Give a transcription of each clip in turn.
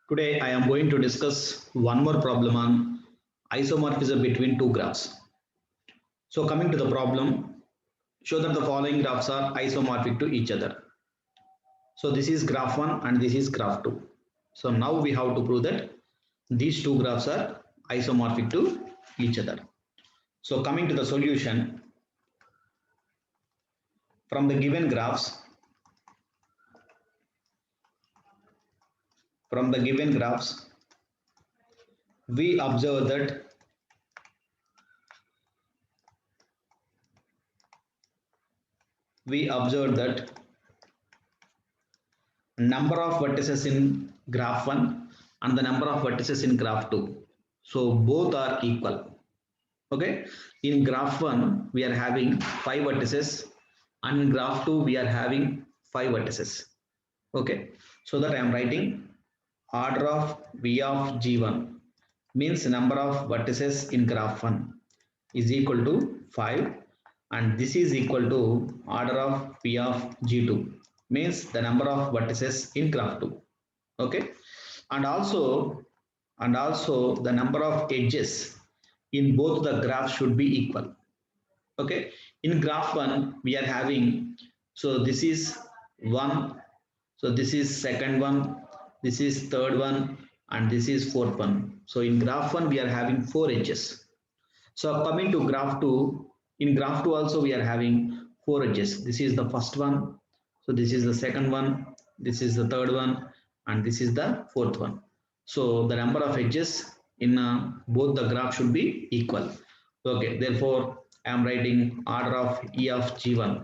Today I am going to discuss one more problem on isomorphism between two graphs. So coming to the problem, show that the following graphs are isomorphic to each other. So this is graph 1 and this is graph 2. So now we have to prove that these two graphs are isomorphic to each other. So coming to the solution, from the given graphs, we observe that number of vertices in graph 1 and the number of vertices in graph 2. So both are equal. Okay, in graph 1 we are having 5 vertices and in graph 2 we are having 5 vertices. Okay, so that I am writing order of V of G1 means number of vertices in graph 1 is equal to 5 and this is equal to order of V of G2 means the number of vertices in graph 2. Okay, and also the number of edges in both the graphs should be equal. Okay, in graph 1 we are having, so this is 1, so this is second one, this is third one and this is fourth one. So in graph 1 we are having 4 edges. So coming to graph 2, in graph 2 also we are having 4 edges. This is the first one, so this is the second one, this is the third one and this is the fourth one. So the number of edges in both the graph should be equal. Okay, therefore I am writing order of E of G1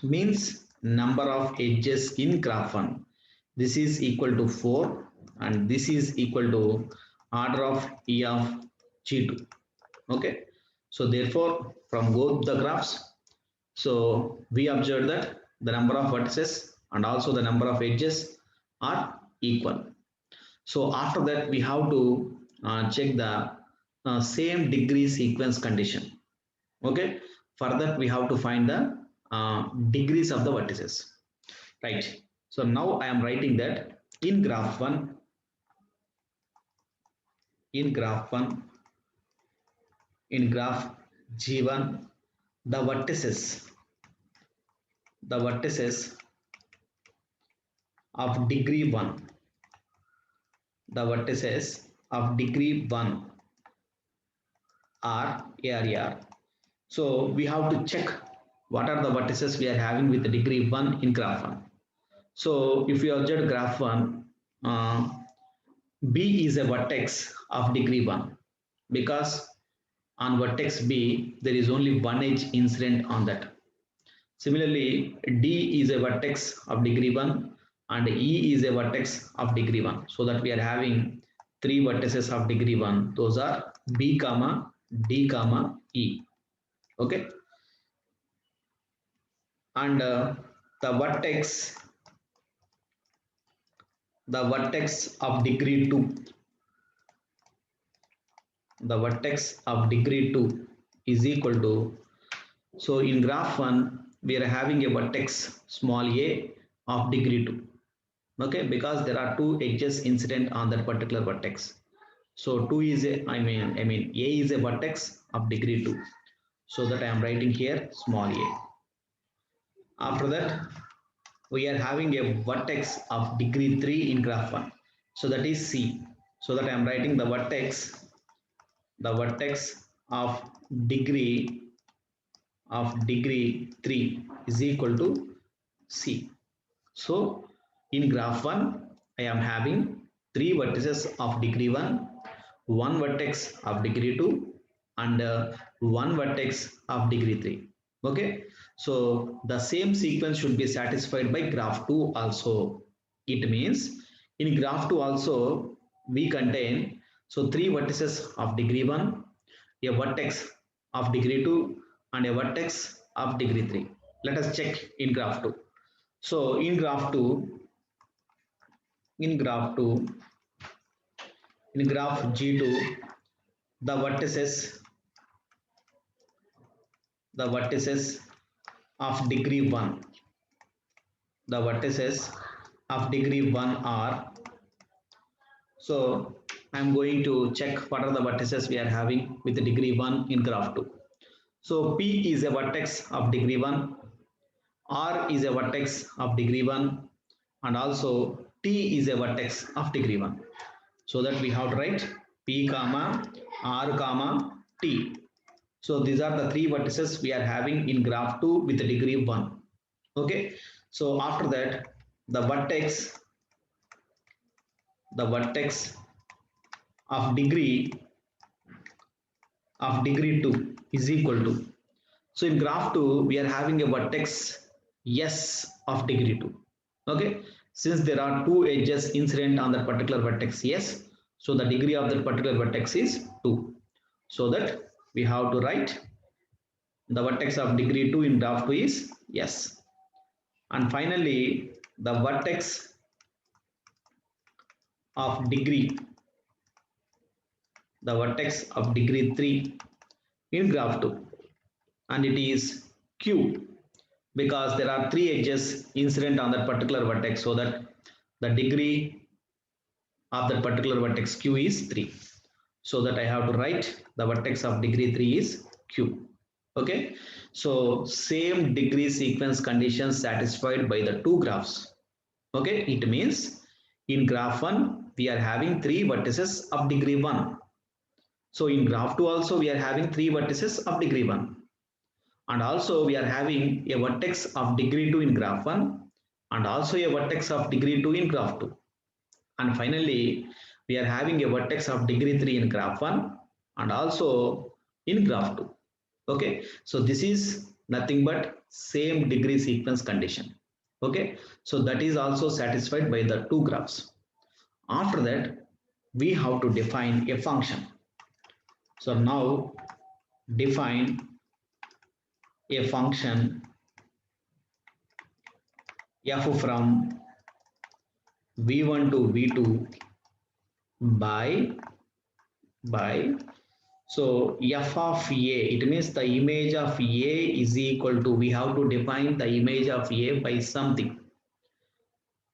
means number of edges in graph 1. This is equal to 4 and this is equal to order of E of G2. Okay, so therefore from both the graphs, so we observe that the number of vertices and also the number of edges are equal. So after that we have to check the same degree sequence condition. Okay, for that we have to find the degrees of the vertices, right? So now I am writing that in graph 1, in graph G1, the vertices of degree 1, the vertices of degree 1 are AR. So we have to check what are the vertices we are having with the degree 1 in graph 1. So if you observe graph 1, B is a vertex of degree 1 because on vertex B there is only one edge incident on that. Similarly, D is a vertex of degree 1 and E is a vertex of degree 1. So that we are having 3 vertices of degree 1. Those are B, D, E. Okay. And the vertex of degree 2, the vertex of degree 2 is equal to, so in graph 1 we are having a vertex small a of degree 2. Okay, because there are 2 edges incident on that particular vertex. So 2 is a, I mean a is a vertex of degree 2. So that I am writing here small a. After that we are having a vertex of degree 3 in graph 1. So that is C. So that I am writing the vertex of degree 3 is equal to C. So in graph 1 I am having 3 vertices of degree 1, 1 vertex of degree 2 and 1 vertex of degree 3. Okay, so the same sequence should be satisfied by graph 2 also. It means in graph 2 also we contain, so 3 vertices of degree 1, a vertex of degree 2 and a vertex of degree 3. Let us check in graph 2. So in graph 2, in graph G2, the vertices of degree 1, the vertices of degree 1 are So I'm going to check what are the vertices we are having with the degree 1 in graph 2. So P is a vertex of degree 1, R is a vertex of degree 1, and also T is a vertex of degree 1. So that we have to write P comma R comma T. So these are the three vertices we are having in graph 2 with the degree 1. Okay, so after that the vertex of degree 2 is equal to, so in graph 2 we are having a vertex S of degree 2. Okay, since there are two edges incident on that particular vertex S, so the degree of that particular vertex is 2. So that we have to write the vertex of degree 2 in graph 2 is S. And finally the vertex of degree 3 in graph 2, and it is Q, because there are three edges incident on that particular vertex, so that the degree of that particular vertex Q is 3. So that I have to write the vertex of degree 3 is Q. Okay, so same degree sequence conditions satisfied by the two graphs. Okay, it means in graph 1 we are having three vertices of degree 1. So in graph 2 also we are having three vertices of degree 1, and also we are having a vertex of degree 2 in graph 1, and also a vertex of degree 2 in graph 2, and finally we are having a vertex of degree 3 in graph 1 and also in graph 2. Okay, so this is nothing but same degree sequence condition. Okay, so that is also satisfied by the two graphs. After that we have to define a function. So now define a function f from v1 to v2 by so f of a, it means the image of a is equal to, we have to define the image of a by something,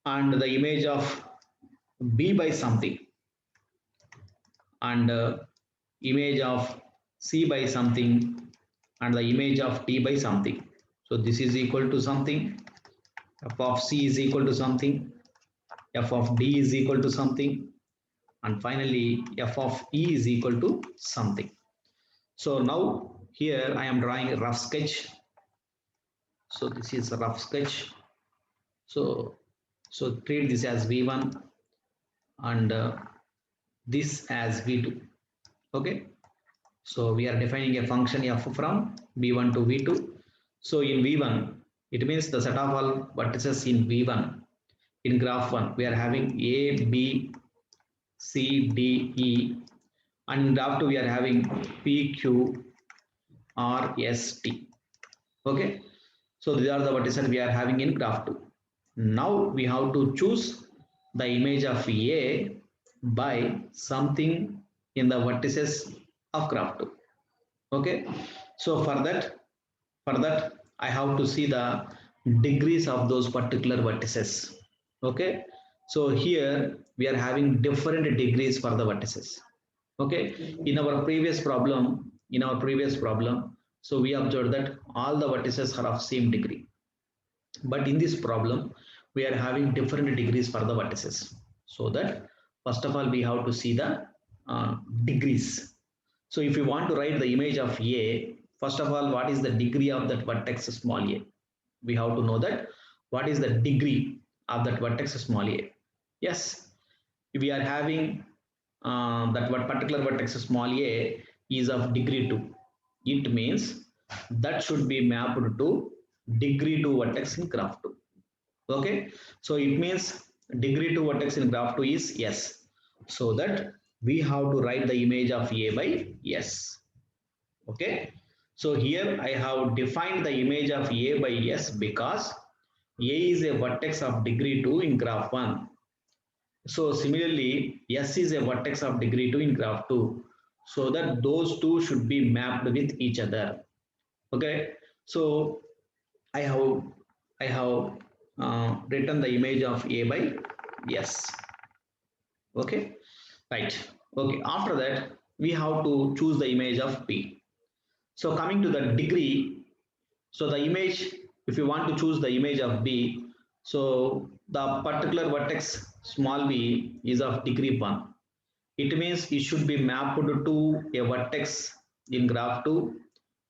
and the image of b by something, and image of c by something, and the image of d by something. So this is equal to something, f of c is equal to something, f of d is equal to something, and finally f of e is equal to something. So now here I am drawing a rough sketch. So this is a rough sketch. So treat this as v1 and this as v2. Okay, so we are defining a function f from v1 to v2. So in v1 it means the set of all vertices in v1 in graph 1 we are having a b c d e, and in graph 2 we are having p q r s t. Okay, so these are the vertices we are having in graph 2. Now we have to choose the image of a by something in the vertices of graph 2. Okay, so for that I have to see the degrees of those particular vertices. Okay, so here we are having different degrees for the vertices. Okay, in our previous problem so we observed that all the vertices are of same degree, but in this problem we are having different degrees for the vertices. So that first of all we have to see the degrees. So if you want to write the image of a, first of all what is the degree of that vertex small a? We have to know that what is the degree of that vertex small a. Yes, we are having that particular vertex small a is of degree 2. It means that should be mapped to degree 2 vertex in graph 2. Okay, so it means degree 2 vertex in graph 2 is S. So that we have to write the image of a by S. Okay, so here I have defined the image of a by S because a is a vertex of degree 2 in graph 1. So similarly S is a vertex of degree 2 in graph 2, so that those two should be mapped with each other. Okay, so I have written the image of a by S. Okay, right? Okay, after that we have to choose the image of P. So coming to the degree, so the image, if you want to choose the image of B, so the particular vertex small b is of degree 1. It means it should be mapped to a vertex in graph 2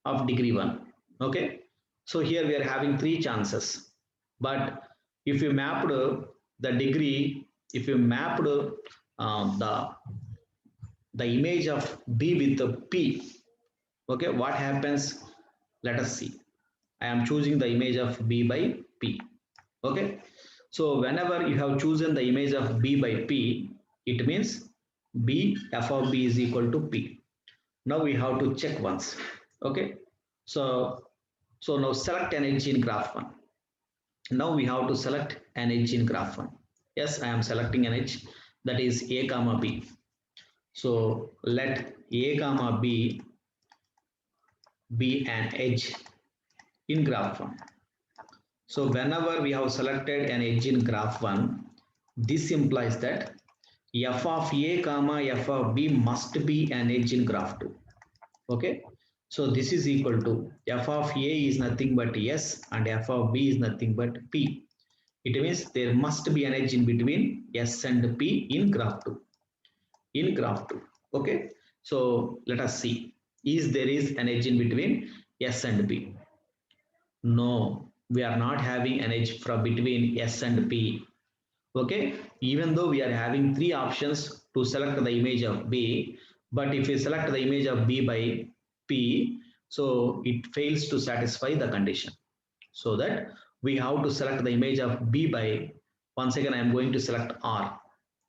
of degree 1. Okay, so here we are having three chances, but if you mapped the degree, if you mapped the image of B with the P, okay, what happens? Let us see. I am choosing the image of B by P. Okay, so whenever you have chosen the image of B by P, it means B f of B is equal to P. Now we have to check once. Okay, so now select an edge in graph 1. Now we have to select an edge in graph 1. Yes, I am selecting an edge, that is A comma B. So let A comma B be an edge in graph 1. So whenever we have selected an edge in graph 1, this implies that f of A comma f of B must be an edge in graph 2. Okay, so this is equal to f of A is nothing but S and f of B is nothing but P. It means there must be an edge in between S and P in graph 2. In graph 2. Okay, so let us see. Is there is an edge in between S and P? No, we are not having an edge from between S and P. Okay, even though we are having three options to select the image of B, but if we select the image of B by P, so it fails to satisfy the condition. So that we have to select the image of B by, once again I am going to select R.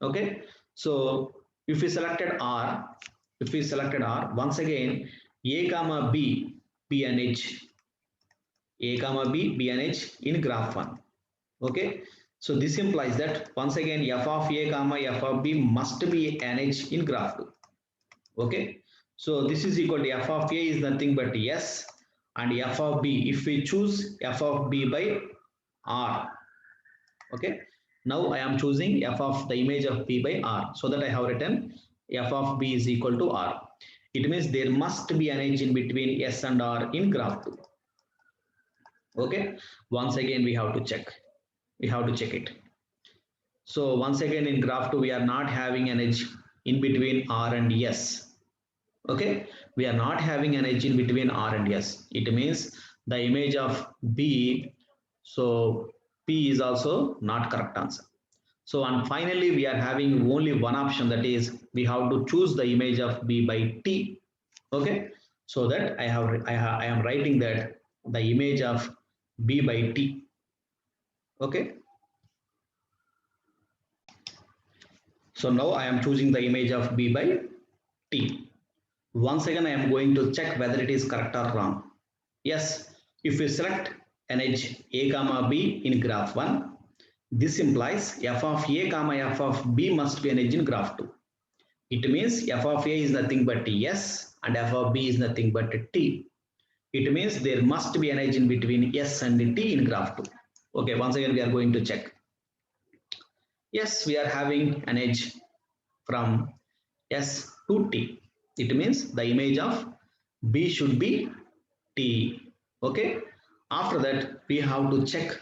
Okay, so if we selected R, once again A comma B be an edge, A comma B be an edge in graph 1. Okay, so this implies that once again f of A comma f of B must be an edge in graph 2. Okay, so this is equal to f of A is nothing but S and f of B, if we choose f of B by R. Okay, now I am choosing f of the image of B by R, so that I have written f of B is equal to R. It means there must be an edge in between S and R in graph 2. Okay, once again we have to check it. So once again in graph 2 we are not having an edge in between R and S. Okay, we are not having an edge in between R and S. It means the image of B, so P is also not correct answer. So and finally we are having only one option, that is we have to choose the image of B by T. Okay, so that I am writing that the image of B by T. Okay, so now I am choosing the image of B by T. Once again I am going to check whether it is correct or wrong. Yes, if we select an edge A comma B in graph 1, this implies f of A comma f of B must be an edge in graph 2. It means f of A is nothing but S and f of B is nothing but T. It means there must be an edge in between S and T in graph 2. Okay, once again we are going to check. Yes, we are having an edge from S to T. It means the image of B should be T. Okay, after that we have to check,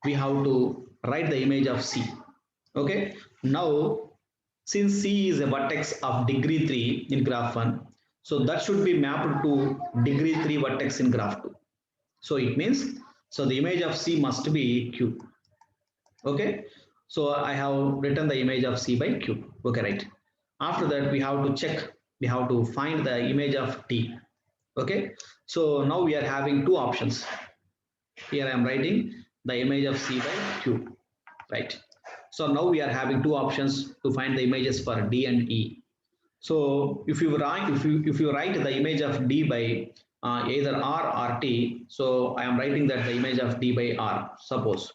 we have to write the image of C. Okay, now since C is a vertex of degree 3 in graph 1, so that should be mapped to degree 3 vertex in graph 2. So it means, so the image of C must be Q. Okay, so I have written the image of C by Q. Okay, right. After that we have to check, we have to find the image of T. Okay, so now we are having two options. Here I am writing the image of C by Q, right? So now we are having two options to find the images for D and E. So if you write the image of D by either R or T, so I am writing that the image of D by R. Suppose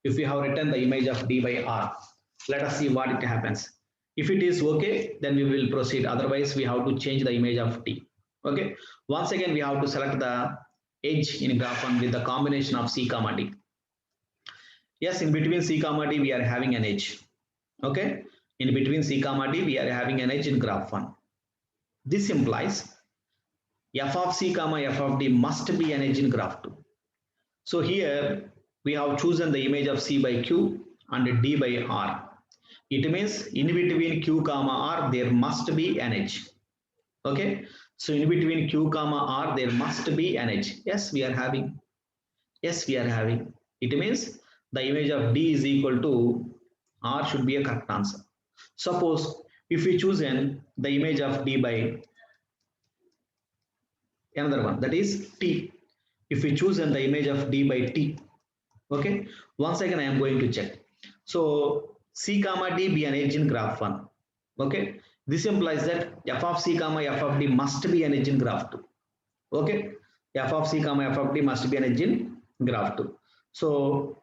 if we have written the image of D by R, let us see what it happens. If it is okay, then we will proceed. Otherwise, we have to change the image of T. Okay. Once again, we have to select the edge in graph 1 with the combination of C comma D. Yes, in between C comma D, we are having an edge. Okay. In between C comma D, we are having an edge in graph 1. This implies f of C comma f of D must be an edge in graph 2. So here we have chosen the image of C by Q and D by R. It means in between Q comma R there must be an edge. Okay, so in between Q comma R there must be an edge. Yes, we are having. Yes, we are having. It means the image of D is equal to R should be a correct answer. Suppose if we choose the image of D by another one, that is T. If we choose the image of D by T, okay, once again I am going to check. So C comma D be an edge in graph 1. Okay, this implies that f of C comma f of D must be an edge in graph 2. Okay, f of C comma f of D must be an edge in graph 2. So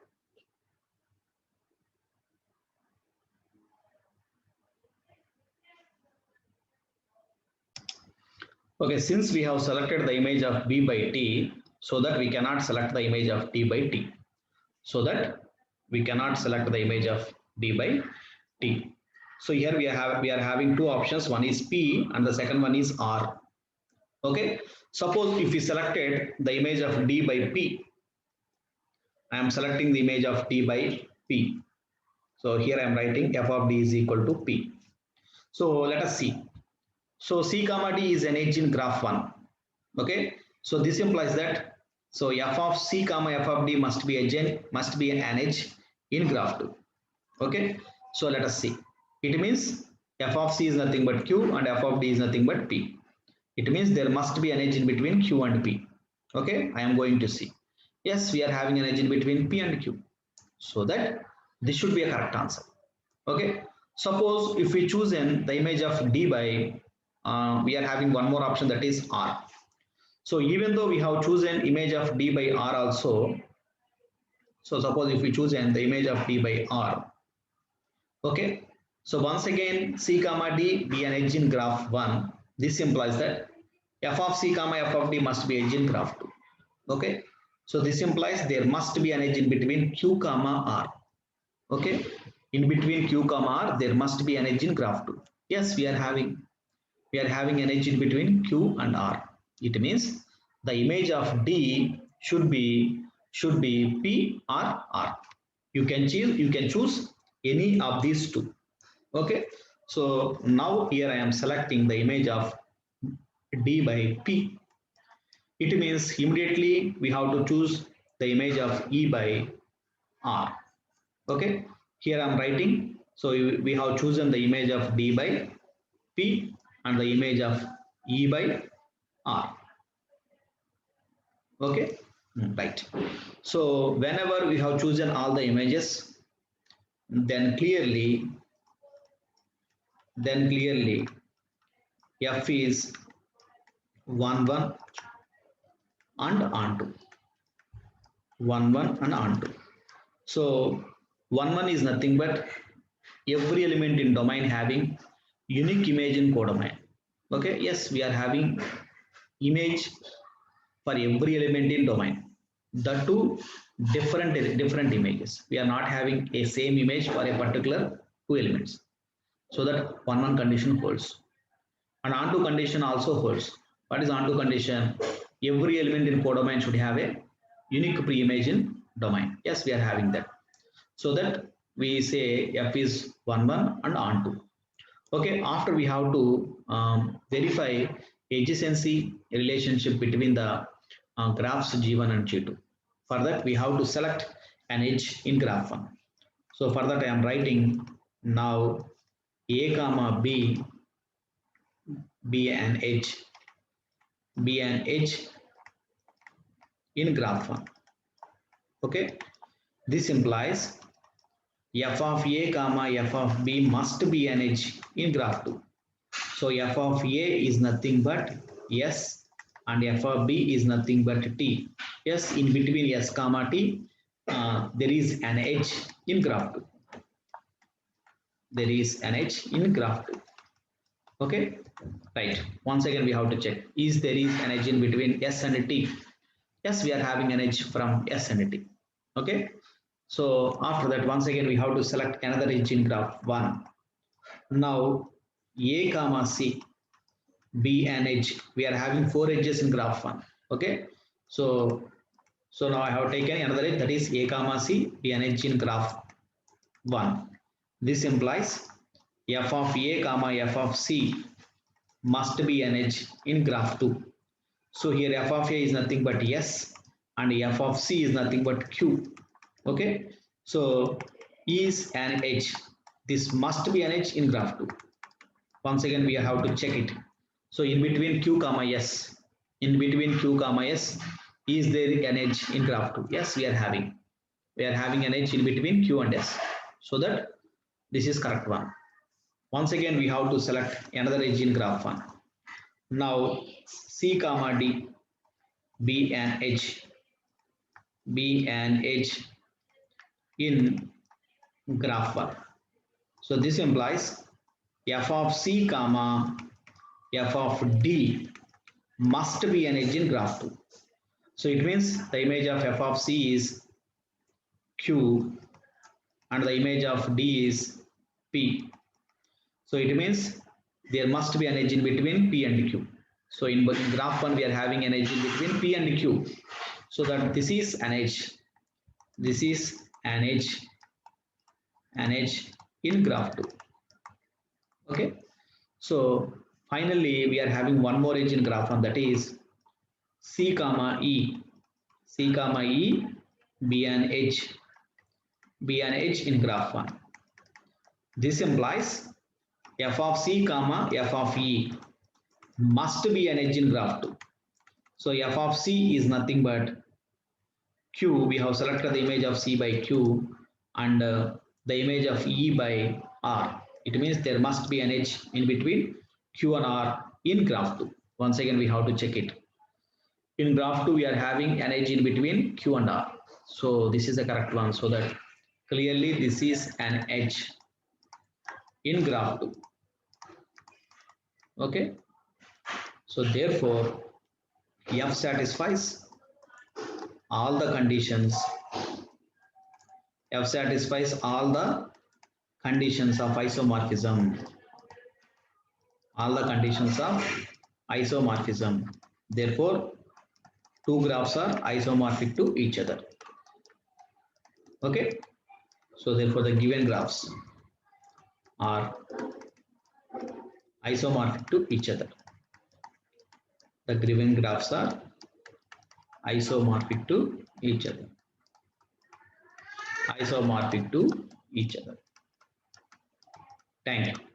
okay, since we have selected the image of B by T, so that we cannot select the image of D by T. So that we cannot select the image of D by T. So here we are having two options. One is P and the second one is R. Okay. Suppose if we selected the image of D by P, I am selecting the image of D by P. So here I am writing f of D is equal to P. So let us see. So C comma D is an edge in graph 1. Okay. So this implies that so f of C comma f of D must be an edge in graph 2. Okay. So let us see. It means f of C is nothing but Q and f of D is nothing but P. It means there must be an edge in between Q and P. Okay. I am going to see. Yes, we are having an edge in between P and Q. So that this should be a correct answer. Okay. Suppose if we choose the image of D by we are having one more option, that is R. So even though we have chosen image of D by R also, so suppose if we choose the image of D by R, okay. So once again C comma D be an edge in graph 1. This implies that f of C comma f of D must be edge in graph 2. Okay. So this implies there must be an edge in between Q comma R. Okay. In between Q comma R there must be an edge in graph 2. Yes, we are having an edge in between Q and R. It means the image of D should be P or R. You can choose any of these two. Okay. So now here I am selecting the image of D by P. It means immediately we have to choose the image of E by R. Okay. Here I am writing. So we have chosen the image of D by P and the image of E by R. Okay, right. So whenever we have chosen all the images, then clearly F is 1 1 and onto 1 1 and onto. So 1 1 is nothing but every element in domain having unique image in codomain. Okay, yes, we are having image for every element in domain. The two different images. We are not having a same image for a particular two elements. So that 1 1 condition holds. And onto condition also holds. What is onto condition? Every element in codomain should have a unique pre-image in domain. Yes, we are having that. So that we say F is 1 1 and onto. Okay, after we have to verify adjacency relationship between the graphs G1 and G2. For that, we have to select an edge in graph 1. So for that, I am writing now A comma B be an edge in graph 1. Okay, this implies f of A comma f of B must be an edge in graph 2. So f of A is nothing but S and f of B is nothing but T. Yes, in between S comma T, there is an edge in graph 2. There is an edge in graph 2. Okay, right. Once again, we have to check. Is there is an edge in between S and T? Yes, we are having an edge from S and T. Okay. So after that, once again, we have to select another edge in graph 1. Now A comma C, B and H. We are having 4 edges in graph 1. Okay. So now I have taken another edge, that is A comma C, B and H in graph 1. This implies f of A comma f of C must be an edge in graph 2. So here f of A is nothing but S and f of C is nothing but Q. Okay. So is an edge. This must be an edge in graph 2. Once again we have to check it. So in between Q comma S, in between Q comma S, is there an edge in graph 2? Yes, we are having. We are having an edge in between Q and S. So that this is correct one. Once again we have to select another edge in graph 1. Now C comma D, be an edge, be an edge in graph 1. So this implies f of C comma f of D must be an edge in graph 2. So it means the image of f of C is Q and the image of D is P. So it means there must be an edge in between P and Q. So in graph 1 we are having an edge in between P and Q. So that this is an edge. This is an edge in graph 2. Okay. So finally we are having one more edge in graph 1, that is C comma E. C comma E be an edge in graph 1. This implies f of C comma f of E must be an edge in graph 2. So f of C is nothing but Q. We have selected the image of C by Q and the image of E by R. It means there must be an edge in between Q and R in graph 2. Once again we have to check it. In graph 2 we are having an edge in between Q and R. So this is the correct one. So that clearly this is an edge in graph 2. Okay. So therefore F satisfies all the conditions. F satisfies all the conditions of isomorphism. All the conditions of isomorphism. Therefore, two graphs are isomorphic to each other. Okay. So therefore, the given graphs are isomorphic to each other. The given graphs are isomorphic to each other. Isomorphic to each other. Thank you.